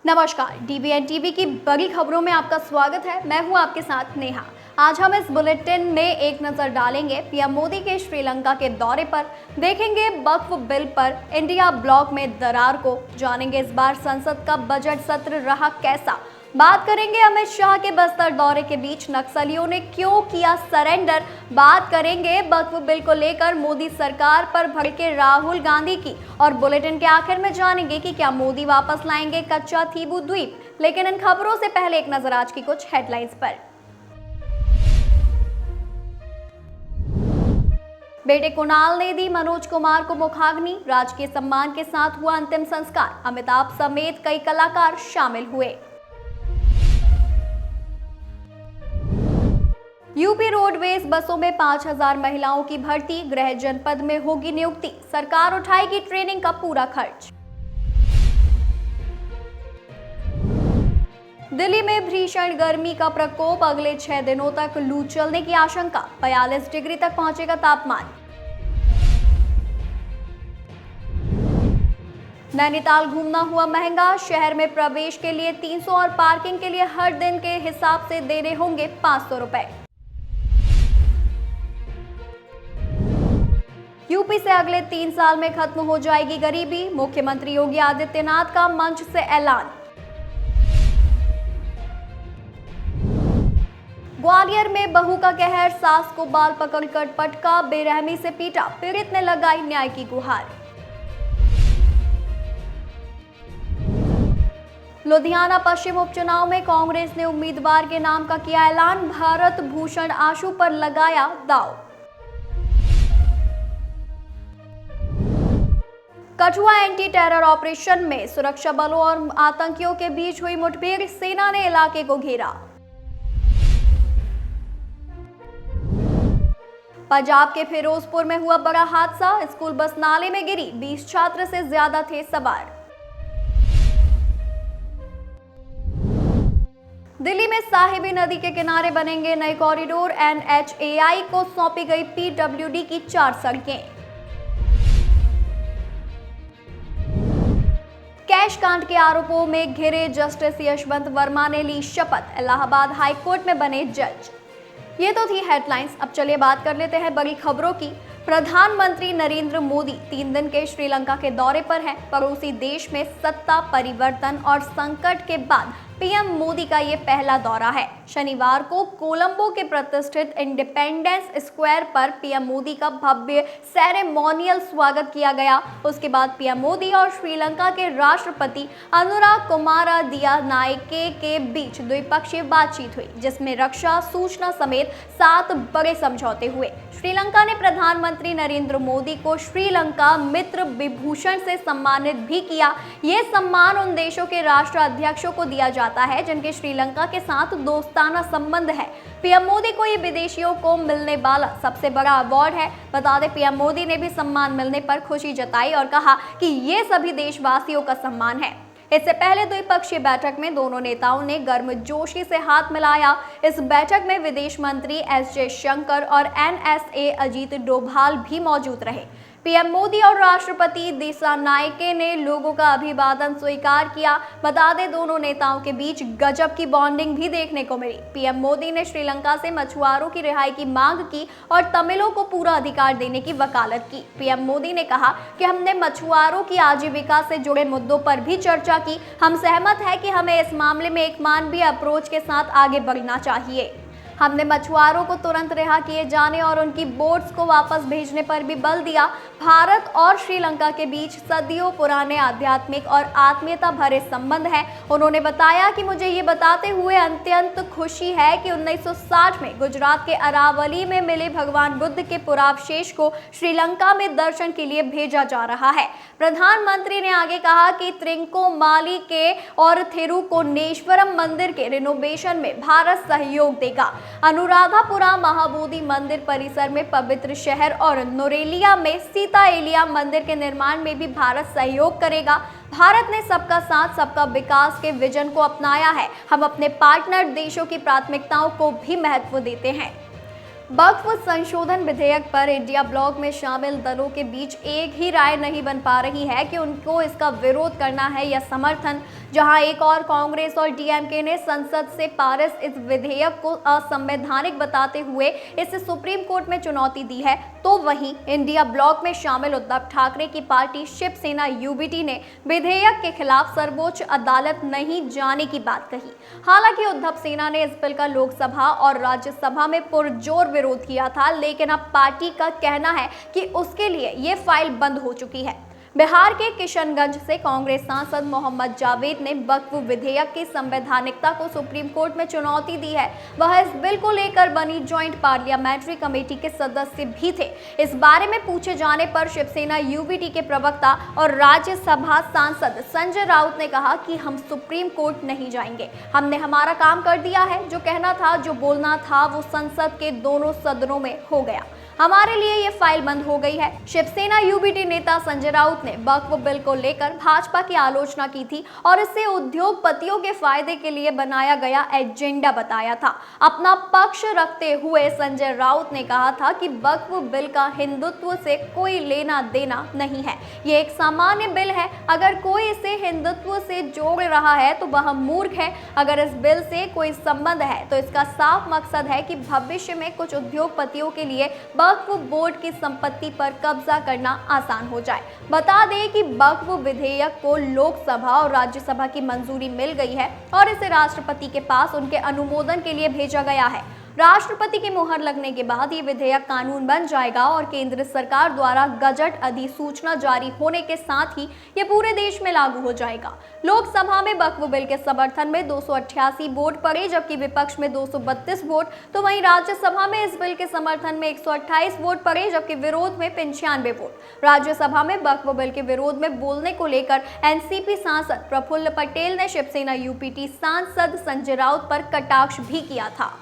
नमस्कार, DBN TV की बड़ी खबरों में आपका स्वागत है। मैं हूं आपके साथ नेहा। आज हम इस बुलेटिन में एक नजर डालेंगे पीएम मोदी के श्रीलंका के दौरे पर, देखेंगे वक्फ बिल पर इंडिया ब्लॉक में दरार को, जानेंगे इस बार संसद का बजट सत्र रहा कैसा, बात करेंगे अमित शाह के बस्तर दौरे के बीच नक्सलियों ने क्यों किया सरेंडर, बात करेंगे वक्फ बिल को लेकर मोदी सरकार पर भड़के राहुल गांधी की, और बुलेटिन के आखिर में जानेंगे कि क्या मोदी वापस लाएंगे कच्चा थीबू द्वीप। लेकिन इन खबरों से पहले एक नजर आज की कुछ हेडलाइंस पर। बेटे कुणाल ने दी मनोज कुमार को मुखाग्नि, राजकीय सम्मान के साथ हुआ अंतिम संस्कार, अमिताभ समेत कई कलाकार शामिल हुए। यूपी रोडवेज बसों में 5000 महिलाओं की भर्ती, गृह जनपद में होगी नियुक्ति, सरकार उठाएगी ट्रेनिंग का पूरा खर्च। दिल्ली में भीषण गर्मी का प्रकोप, अगले 6 दिनों तक लू चलने की आशंका, 42 डिग्री तक पहुंचेगा तापमान। नैनीताल घूमना हुआ महंगा, शहर में प्रवेश के लिए 300 और पार्किंग के लिए हर दिन के हिसाब से देने होंगे 500 रुपए। यूपी से अगले 3 साल में खत्म हो जाएगी गरीबी, मुख्यमंत्री योगी आदित्यनाथ का मंच से ऐलान। ग्वालियर में बहू का कहर, सास को बाल पकड़कर पटका, बेरहमी से पीटा, पीड़ित ने लगाई न्याय की गुहार। लुधियाना पश्चिम उपचुनाव में कांग्रेस ने उम्मीदवार के नाम का किया ऐलान, भारत भूषण आशु पर लगाया दांव। कठुआ एंटी टेरर ऑपरेशन में सुरक्षा बलों और आतंकियों के बीच हुई मुठभेड़, सेना ने इलाके को घेरा। पंजाब के फिरोजपुर में हुआ बड़ा हादसा, स्कूल बस नाले में गिरी, 20 छात्र से ज्यादा थे सवार। दिल्ली में साहिबी नदी के किनारे बनेंगे नए कॉरिडोर, NHAI को सौंपी गई PWD की 4 सड़कें। कैश कांड के आरोपों में घिरे जस्टिस यशवंत वर्मा ने ली शपथ, इलाहाबाद हाई कोर्ट में बने जज। ये तो थी हेडलाइंस, अब चलिए बात कर लेते हैं बड़ी खबरों की। प्रधानमंत्री नरेंद्र मोदी 3 दिन के श्रीलंका के दौरे पर हैं। पड़ोसी देश में सत्ता परिवर्तन और संकट के बाद पीएम मोदी का ये पहला दौरा है। शनिवार को कोलंबो के प्रतिष्ठित इंडिपेंडेंस स्क्वायर पर पीएम मोदी का भव्य सेरेमोनियल स्वागत किया गया। उसके बाद पीएम मोदी और श्रीलंका के राष्ट्रपति अनुराग कुमारा दियानायके के बीच द्विपक्षीय बातचीत हुई, जिसमें रक्षा, सूचना समेत 7 बड़े समझौते हुए। श्रीलंका ने प्रधानमंत्री नरेंद्र मोदी को श्रीलंका मित्र विभूषण से सम्मानित भी किया। ये सम्मान उन देशों के राष्ट्राध्यक्षों को दिया जाता है जिनके श्रीलंका के साथ दोस्ताना संबंध है। पीएम मोदी को ये विदेशियों को मिलने वाला सबसे बड़ा अवार्ड है। बता दें, पीएम मोदी ने भी सम्मान मिलने पर खुशी जताई और कहा कि ये सभी देशवासियों का सम्मान है। इससे पहले द्विपक्षीय बैठक में दोनों नेताओं ने गर्मजोशी से हाथ मिलाया। इस बैठक में विदेश मंत्री एस जयशंकर और NSA अजीत डोभाल भी मौजूद रहे। पीएम मोदी और राष्ट्रपति दियानायके ने लोगों का अभिवादन स्वीकार किया। बता दें, दोनों नेताओं के बीच गजब की बॉन्डिंग भी देखने को मिली। पीएम मोदी ने श्रीलंका से मछुआरों की रिहाई की मांग की और तमिलों को पूरा अधिकार देने की वकालत की। पीएम मोदी ने कहा कि हमने मछुआरों की आजीविका से जुड़े मुद्दों पर भी चर्चा की। हम सहमत हैं कि हमें इस मामले में एक मानवीय अप्रोच के साथ आगे बढ़ना चाहिए। हमने मछुआरों को तुरंत रिहा किए जाने और उनकी बोट्स को वापस भेजने पर भी बल दिया। भारत और श्रीलंका के बीच सदियों पुराने आध्यात्मिक और आत्मीयता भरे संबंध हैं। उन्होंने बताया कि मुझे ये बताते हुए अत्यंत खुशी है कि 1960 में गुजरात के अरावली में मिले भगवान बुद्ध के पुरावशेष को श्रीलंका में दर्शन के लिए भेजा जा रहा है। प्रधानमंत्री ने आगे कहा कि त्रिंकोमाली के और थिरुकोनेश्वरम मंदिर के रिनोवेशन में भारत सहयोग देगा। अनुराधापुरा महाबोधि मंदिर परिसर में पवित्र शहर और नोरेलिया में सीता एलिया मंदिर के निर्माण में भी भारत सहयोग करेगा। भारत ने सबका साथ सबका विकास के विजन को अपनाया है। हम अपने पार्टनर देशों की प्राथमिकताओं को भी महत्व देते हैं। वक्फ संशोधन विधेयक पर इंडिया ब्लॉक में शामिल दलों के बीच एक ही राय नहीं बन पा रही है कि उनको इसका विरोध करना है या समर्थन। जहां एक और कांग्रेस और डीएमके ने संसद से पारित इस विधेयक को असंवैधानिक बताते हुए इसे सुप्रीम कोर्ट में चुनौती दी है, तो वहीं इंडिया ब्लॉक में शामिल उद्धव ठाकरे की पार्टी शिवसेना यूबीटी ने विधेयक के खिलाफ सर्वोच्च अदालत नहीं जाने की बात कही। हालांकि उद्धव सेना ने इस बिल का लोकसभा और राज्यसभा में पुरजोर विरोध किया था, लेकिन अब पार्टी का कहना है कि उसके लिए ये फाइल बंद हो चुकी है। बिहार के किशनगंज से कांग्रेस सांसद मोहम्मद जावेद ने वक्फ विधेयक की संवैधानिकता को सुप्रीम कोर्ट में चुनौती दी है। वह इस बिल को लेकर बनी ज्वाइंट पार्लियामेंट्री कमेटी के सदस्य भी थे। इस बारे में पूछे जाने पर शिवसेना यूबीटी के प्रवक्ता और राज्यसभा सांसद संजय राउत ने कहा कि हम सुप्रीम कोर्ट नहीं जाएंगे, हमने हमारा काम कर दिया है। जो कहना था, जो बोलना था, वो संसद के दोनों सदनों में हो गया। हमारे लिए ये फाइल बंद हो गई है। शिवसेना यूबीटी नेता संजय राउत ने वक्फ बिल को लेकर भाजपा की आलोचना की थी और इसे उद्योगपतियों के फायदे के लिए बनाया गया एजेंडा बताया था। अपना पक्ष रखते हुए संजय राउत ने कहा था कि वक्फ बिल का हिंदुत्व से कोई लेना देना नहीं है। ये एक सामान्य बिल है। अगर कोई इसे हिंदुत्व से जोड़ रहा है तो वह मूर्ख है। अगर इस बिल से कोई संबंध है तो इसका साफ मकसद है कि भविष्य में कुछ उद्योगपतियों के लिए वक्फ बोर्ड की संपत्ति पर कब्जा करना आसान हो जाए। बता दें कि वक्फ विधेयक को लोकसभा और राज्यसभा की मंजूरी मिल गई है और इसे राष्ट्रपति के पास उनके अनुमोदन के लिए भेजा गया है। राष्ट्रपति की मुहर लगने के बाद ये विधेयक कानून बन जाएगा और केंद्र सरकार द्वारा गजट अधिसूचना जारी होने के साथ ही ये पूरे देश में लागू हो जाएगा। लोकसभा में वक्फ बिल के समर्थन में 288 वोट पड़े, जबकि विपक्ष में 232 वोट। तो वहीं राज्यसभा में इस बिल के समर्थन में 128 वोट पड़े, जबकि विरोध में 95 वोट। राज्यसभा में वक्फ बिल के विरोध में बोलने को लेकर एनसीपी सांसद प्रफुल्ल पटेल ने शिवसेना यूपीटी सांसद संजय राउत पर कटाक्ष भी किया था।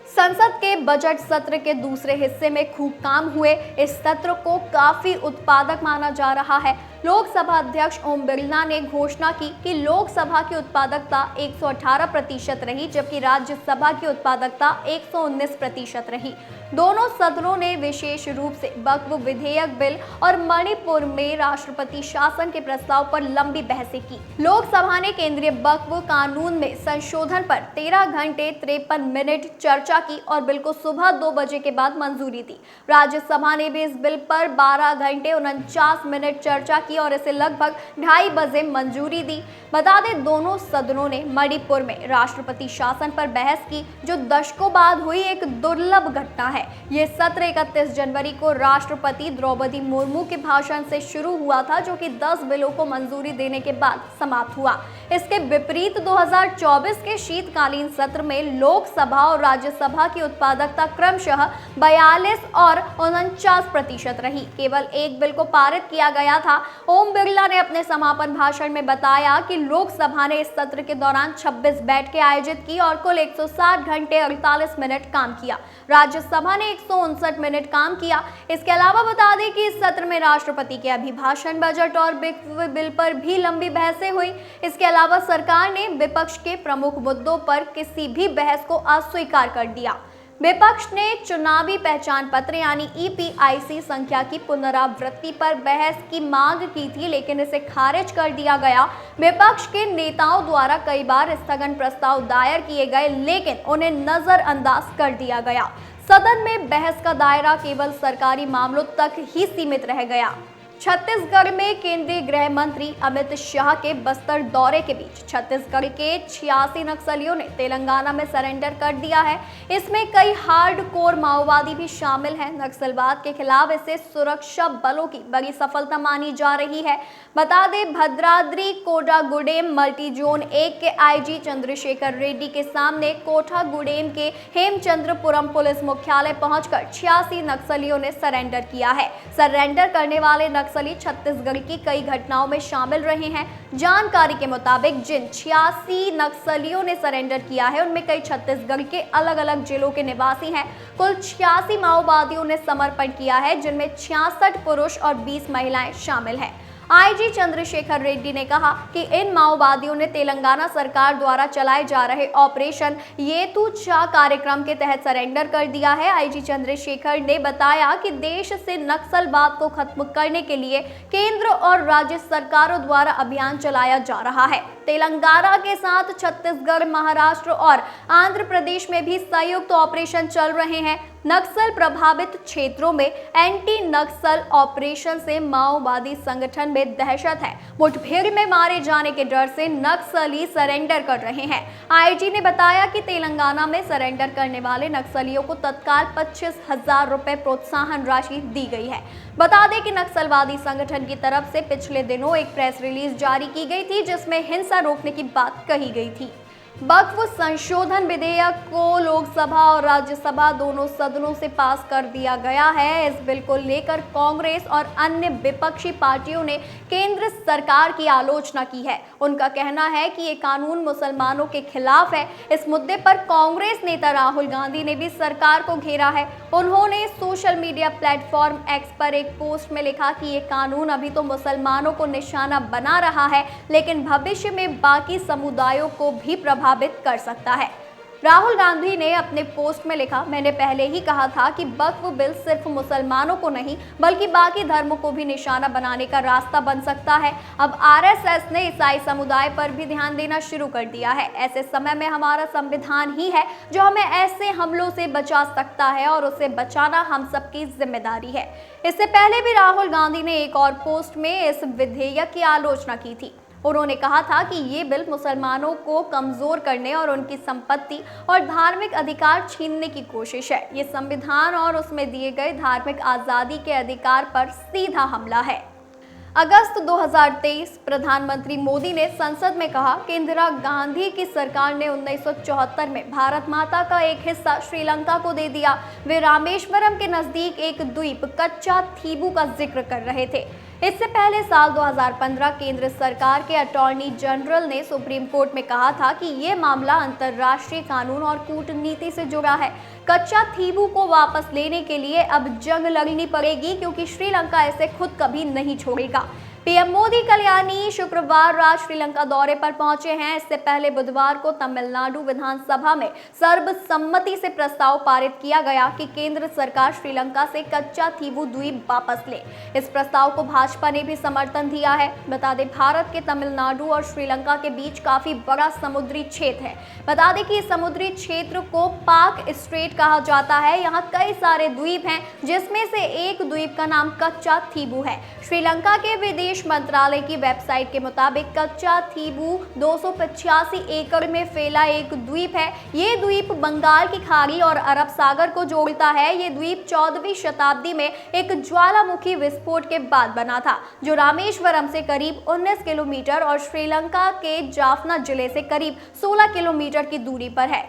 संसद के बजट सत्र के दूसरे हिस्से में खूब काम हुए। इस सत्र को काफी उत्पादक माना जा रहा है। लोकसभा अध्यक्ष ओम बिरला ने घोषणा की कि लोकसभा की उत्पादकता 118% रही, जबकि राज्यसभा की उत्पादकता 119% रही। दोनों सदनों ने विशेष रूप से वक्फ विधेयक बिल और मणिपुर में राष्ट्रपति शासन के प्रस्ताव पर लंबी बहसें की। लोकसभा ने केंद्रीय वक्फ कानून में संशोधन पर 13 घंटे 53 मिनट चर्चा की और बिल को सुबह 2 बजे के बाद मंजूरी दी। राज्यसभा ने भी इस बिल पर 12 घंटे 49 मिनट चर्चा की और इसे लगभग 2:30 बजे मंजूरी दी। बता दें, दोनों सदनों ने मणिपुर में राष्ट्रपति शासन पर बहस की, जो दशकों बाद हुई एक दुर्लभ घटना है। ये सत्र 31 जनवरी को राष्ट्रपति द्रौपदी मुर्मू के भाषण से शुरू हुआ था, जो कि 10 बिलों को मंजूरी देने के बाद समाप्त हुआ। इसके विपरीत 2024 के शीतकालीन सत्र में लोकसभा और राज्यसभा की उत्पादकता क्रमशः 42 और 49% रही। केवल एक बिल को पारित किया गया था। ओम बिरला ने अपने समापन भाषण में बताया कि लोकसभा ने इस सत्र के दौरान 26 बैठकें आयोजित की और कुल 160 घंटे 48 मिनट काम किया। राज्यसभा ने 159 मिनट काम किया। इसके अलावा बता दें कि इस सत्र में राष्ट्रपति के अभिभाषण, बजट और बिल पर भी लंबी बहसें हुई। इसके अलावा सरकार ने विपक्ष के प्रमुख मुद्दों पर किसी भी बहस को अस्वीकार कर दिया। विपक्ष ने चुनावी पहचान पत्र यानी ईपीआईसी संख्या की पुनरावृत्ति पर बहस की मांग की थी, लेकिन इसे खारिज कर दिया गया। विपक्ष के नेताओं द्वारा कई बार स्थगन प्रस्ताव दायर किए गए, लेकिन उन्हें नजरअंदाज कर दिया गया। सदन में बहस का दायरा केवल सरकारी मामलों तक ही सीमित रह गया। छत्तीसगढ़ में केंद्रीय गृह मंत्री अमित शाह के बस्तर दौरे के बीच छत्तीसगढ़ के 86 नक्सलियों ने तेलंगाना में सरेंडर कर दिया है। इसमें कई हार्डकोर माओवादी भी शामिल हैं। नक्सलवाद के खिलाफ इसे सुरक्षा बलों की बड़ी सफलता मानी जा रही है। बता दें, भद्राद्री कोटागुडेम मल्टी जोन 1 के आईजी चंद्रशेखर रेड्डी के सामने कोटागुडेम के हेमचंद्रपुरम पुलिस मुख्यालय पहुंचकर 86 नक्सलियों ने सरेंडर किया है। सरेंडर करने वाले नक्सली छत्तीसगढ़ की कई घटनाओं में शामिल रहे हैं। जानकारी के मुताबिक जिन 86 नक्सलियों ने सरेंडर किया है, उनमें कई छत्तीसगढ़ के अलग अलग जिलों के निवासी हैं। कुल 86 माओवादियों ने समर्पण किया है, जिनमें 66 पुरुष और 20 महिलाएं शामिल हैं। आईजी चंद्रशेखर रेड्डी ने कहा कि इन माओवादियों ने तेलंगाना सरकार द्वारा चलाए जा रहे ऑपरेशन येतुचा कार्यक्रम के तहत सरेंडर कर दिया है। आईजी चंद्रशेखर ने बताया कि देश से नक्सलवाद को खत्म करने के लिए केंद्र और राज्य सरकारों द्वारा अभियान चलाया जा रहा है। तेलंगाना के साथ छत्तीसगढ़, महाराष्ट्र और आंध्र प्रदेश में भी संयुक्त ऑपरेशन चल रहे हैं। नक्सल प्रभावित क्षेत्रों में एंटी नक्सल ऑपरेशन से माओवादी संगठन में दहशत है। मुठभेड़ में मारे जाने के डर से नक्सली सरेंडर कर रहे हैं। आईजी ने बताया कि तेलंगाना में सरेंडर करने वाले नक्सलियों को तत्काल 25,000 रुपए प्रोत्साहन राशि दी गई है। बता दें कि नक्सलवादी संगठन की तरफ से पिछले दिनों एक प्रेस रिलीज जारी की गई थी जिसमें हिंसा रोकने की बात कही गई थी। वक्फ संशोधन विधेयक को लोकसभा और राज्यसभा दोनों सदनों से पास कर दिया गया है। इस बिल को लेकर कांग्रेस और अन्य विपक्षी पार्टियों ने केंद्र सरकार की आलोचना की है। उनका कहना है कि ये कानून मुसलमानों के खिलाफ है। इस मुद्दे पर कांग्रेस नेता राहुल गांधी ने भी सरकार को घेरा है। उन्होंने सोशल मीडिया प्लेटफॉर्म एक्स पर एक पोस्ट में लिखा कि ये कानून अभी तो मुसलमानों को निशाना बना रहा है, लेकिन भविष्य में बाकी समुदायों को भी प्रभावित कर सकता है। राहुल गांधी ने अपने पोस्ट में लिखा, मैंने पहले ही कहा था कि वक्फ बिल सिर्फ मुसलमानों को नहीं बल्कि बाकी धर्मों को भी निशाना बनाने का रास्ता बन सकता है। अब आरएसएस ने ईसाई समुदाय पर भी ध्यान देना शुरू कर दिया है। ऐसे समय में हमारा संविधान ही है जो हमें ऐसे हमलों से बचा सकता है और उसे बचाना हम सबकी जिम्मेदारी है। इससे पहले भी राहुल गांधी ने एक और पोस्ट में इस विधेयक की आलोचना की थी। उन्होंने कहा था कि ये बिल मुसलमानों को कमजोर करने और उनकी संपत्ति और धार्मिक अधिकार छीनने की कोशिश है। ये संविधान और उसमें दिए गए धार्मिक आज़ादी के अधिकार पर सीधा हमला है। अगस्त 2023 प्रधानमंत्री मोदी ने संसद में कहा कि इंदिरा गांधी की सरकार ने 1974 में भारत माता का एक हिस्सा श्रीलंका को दे दिया। वे रामेश्वरम के नजदीक एक द्वीप कच्चा थीबू का जिक्र कर रहे थे। इससे पहले साल 2015 केंद्र सरकार के अटॉर्नी जनरल ने सुप्रीम कोर्ट में कहा था कि ये मामला अंतर्राष्ट्रीय कानून और कूटनीति से जुड़ा है। कच्चा थीबू को वापस लेने के लिए अब जंग लड़नी पड़ेगी क्योंकि श्रीलंका इसे खुद कभी नहीं छोड़ेगा। पीएम मोदी कल यानी शुक्रवार रात श्रीलंका दौरे पर पहुंचे हैं। इससे पहले बुधवार को तमिलनाडु विधानसभा में सर्वसम्मति से प्रस्ताव पारित किया गया कि केंद्र सरकार श्रीलंका से कच्चा थीबू द्वीप वापस ले। इस प्रस्ताव को भाजपा ने भी समर्थन दिया है। बता दें, भारत के तमिलनाडु और श्रीलंका के बीच काफी बड़ा समुद्री क्षेत्र है। बता दें कि इस समुद्री क्षेत्र को पाक स्ट्रेट कहा जाता है। यहाँ कई सारे द्वीप हैं जिसमें से एक द्वीप का नाम कच्चा थीबू है। श्रीलंका के विदेश मंत्रालय की वेबसाइट के मुताबिक कच्चा थीबू 285 एकड़ में फैला एक द्वीप है। ये द्वीप बंगाल की खाड़ी और अरब सागर को जोड़ता है। ये द्वीप 14वीं शताब्दी में एक ज्वालामुखी विस्फोट के बाद बना था जो रामेश्वरम से करीब 19 किलोमीटर और श्रीलंका के जाफना जिले से करीब 16 किलोमीटर की दूरी पर है।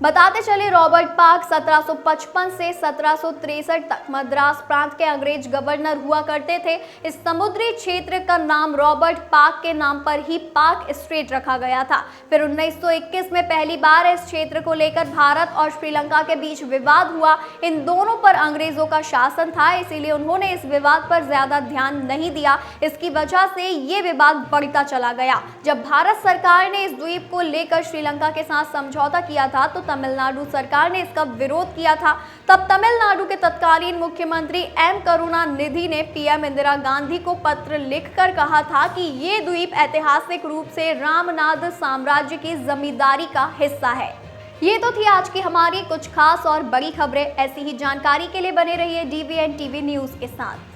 बताते चले, रॉबर्ट पार्क 1755 से 1763 तक मद्रास प्रांत के अंग्रेज गवर्नर हुआ करते थे। इस समुद्री क्षेत्र का नाम रॉबर्ट पार्क के नाम पर ही पार्क स्ट्रेट रखा गया था। फिर 1921 में पहली बार इस क्षेत्र को लेकर भारत और श्रीलंका के बीच विवाद हुआ। इन दोनों पर अंग्रेजों का शासन था, इसीलिए उन्होंने इस विवाद पर ज्यादा ध्यान नहीं दिया। इसकी वजह से ये विवाद बढ़ता चला गया। जब भारत सरकार ने इस द्वीप को लेकर श्रीलंका के साथ समझौता किया था तो तमिलनाडु सरकार ने इसका विरोध किया था। तब तमिलनाडु के तत्कालीन मुख्यमंत्री एम करुणानिधि ने पीएम इंदिरा गांधी को पत्र लिखकर कहा था कि ये द्वीप ऐतिहासिक रूप से रामनाद साम्राज्य की जमींदारी का हिस्सा है। ये तो थी आज की हमारी कुछ खास और बड़ी खबरें। ऐसी ही जानकारी के लिए बने रहिए DVN TV न्यूज के साथ।